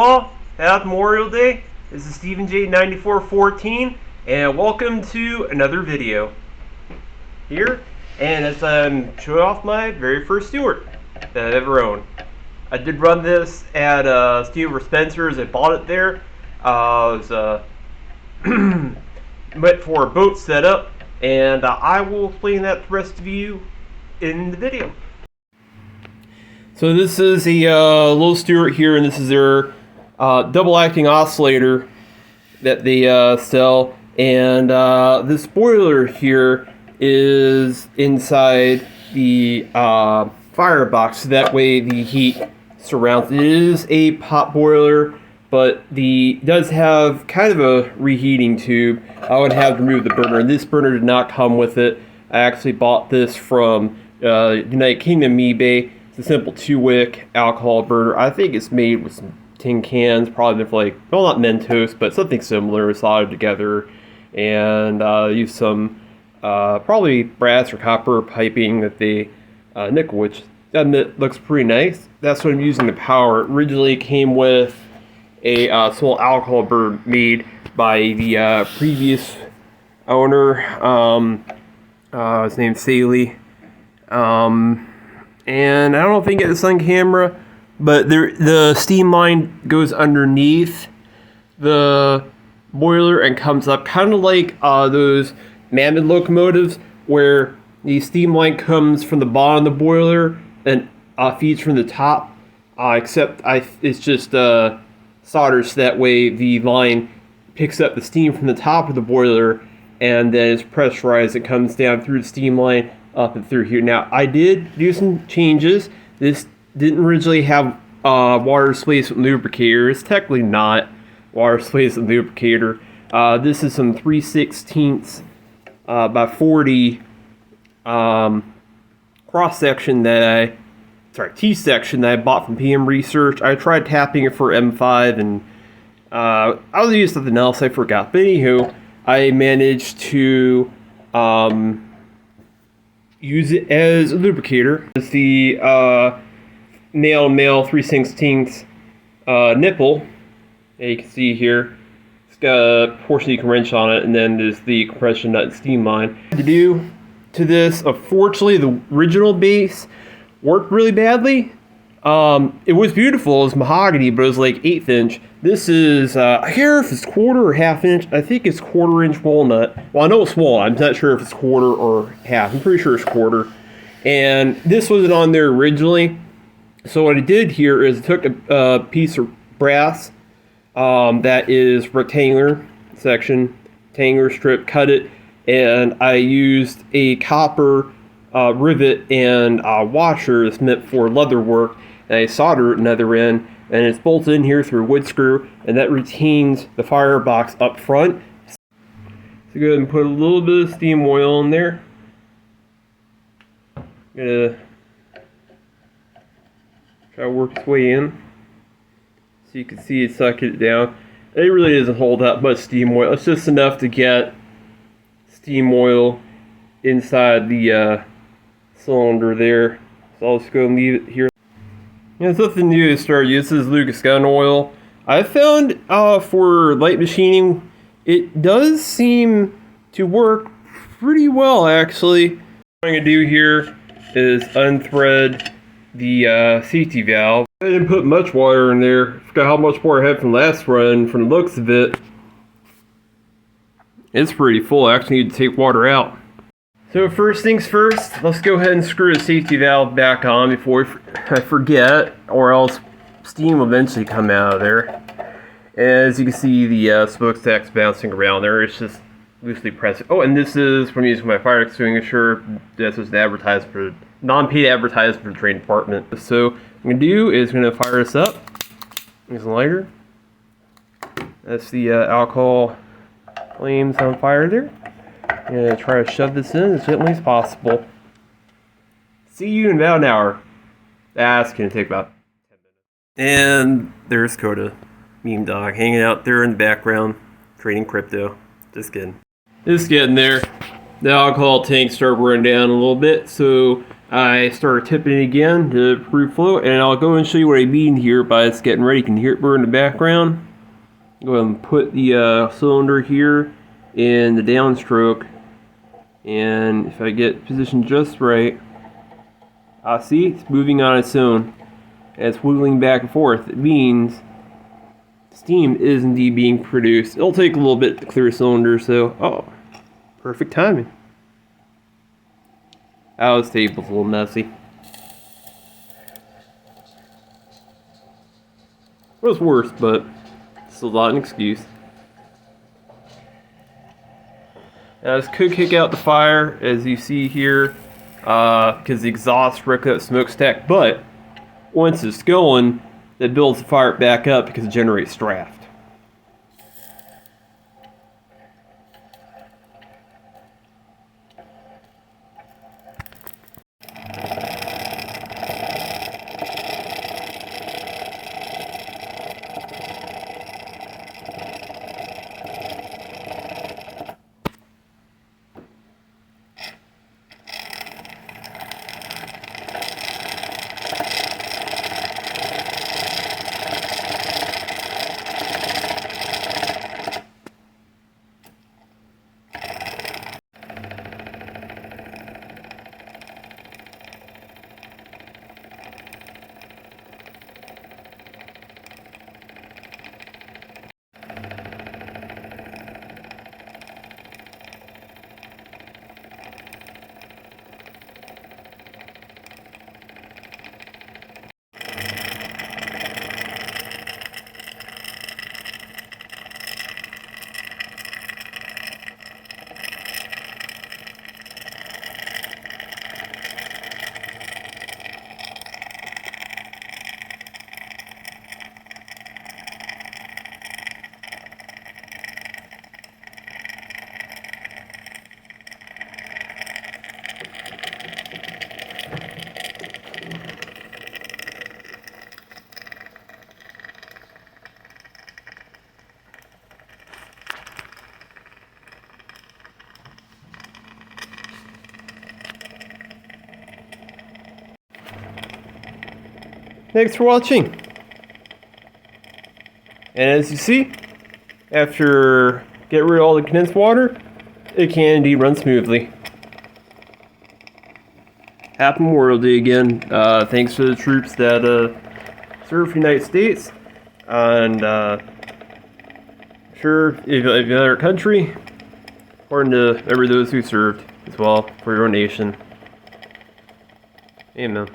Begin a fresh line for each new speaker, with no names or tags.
Well, happy Memorial Day. This is Stephen J 9414 and welcome to another video here. And as I'm showing off my very first Stuart that I ever owned. I did run this at Stuart Spencer's. I bought it there. It was went for a boat setup, and I will explain that to the rest of you in the video. So this is a little Stuart here, and this is their double acting oscillator that they sell, and this boiler here is inside the firebox, so that way the heat surrounds. It is a pot boiler, but does have kind of a reheating tube. I would have to remove the burner, and this burner did not come with it. I actually bought this from United Kingdom eBay. It's a simple 2-wick alcohol burner. I think it's made with some tin cans, probably for like, well, not Mentos, but something similar, soldered together, and use some probably brass or copper piping that they nickel, which that looks pretty nice. That's what I'm using to power. It originally came with a small alcohol burner made by the previous owner. His name's Sailey, and I don't know if you can get this on camera, but the steam line goes underneath the boiler and comes up, kind of like those Mammoth locomotives, where the steam line comes from the bottom of the boiler and feeds from the top, except it's just soldered so that way the line picks up the steam from the top of the boiler, and then it's pressurized. It comes down through the steam line up and through here. Now, I did do some changes. This didn't originally have water displacement lubricator. It's technically not water displacement lubricator. This is some 3/16 by 40 cross section T-section that I bought from PM Research. I tried tapping it for M5, and I was using something else. I forgot. But anywho, I managed to use it as a lubricator. It's the male 3/16 nipple that you can see here. It's got a portion you can wrench on it, and then there's the compression nut and steam line. To do to this, unfortunately, the original base worked really badly. It was beautiful. It was mahogany, but it was like 1/8 inch. This is, I can't remember if it's 1/4 or 1/2 inch. I think it's 1/4 inch walnut. Well, I know it's walnut. I'm not sure if it's 1/4 or 1/2. I'm pretty sure it's 1/4. And this wasn't on there originally. So what I did here is I took a piece of brass that is rectangular section, rectangular strip, cut it, and I used a copper rivet and washer that's meant for leather work, and I soldered it another end, and it's bolted in here through a wood screw, and that retains the firebox up front. So go ahead and put a little bit of steam oil in there. Gonna try to work its way in so you can see it suck it down. It really doesn't hold that much steam oil. It's just enough to get steam oil inside the cylinder there. So I'll just go and leave it here. It's nothing new to start. This is Lucas gun oil. I found for light machining, it does seem to work pretty well, actually. What I'm going to do here is unthread the safety valve. I didn't put much water in there. I forgot how much water I had from last run. From the looks of it, it's pretty full. I actually need to take water out. So first things first, let's go ahead and screw the safety valve back on before I forget, or else steam will eventually come out of there. As you can see, the smokestack's bouncing around there. It's just loosely pressing. Oh, and this is what I'm using my fire extinguisher. This is the advertisement for non-paid advertisement for the train department. So what I'm going to do is I'm going to fire this up. There's a lighter. That's the alcohol flames on fire there. I'm going to try to shove this in as gently as possible. See you in about an hour. That's going to take about 10 minutes. And there's Coda, meme dog, hanging out there in the background, trading crypto. Just kidding. Just getting there. The alcohol tank started wearing down a little bit, so I started tipping it again to improve flow, and I'll go and show you what I mean here by it's getting ready. You can hear it burn in the background. Go ahead and put the cylinder here in the downstroke, and if I get positioned just right, I'll see it's moving on its own, and it's wiggling back and forth. It means steam is indeed being produced. It'll take a little bit to clear the cylinder, so perfect timing. This table's a little messy. It was worse, but still not an excuse. Now this could kick out the fire, as you see here, because the exhaust directly up the smokestack, but once it's going, it builds the fire back up because it generates draft. Thanks for watching. And as you see, after getting rid of all the condensed water, it can indeed run smoothly. Happy Memorial Day again. Thanks to the troops that served the United States, and sure, if you're a country, pardon to every those who served as well for your own nation. Amen.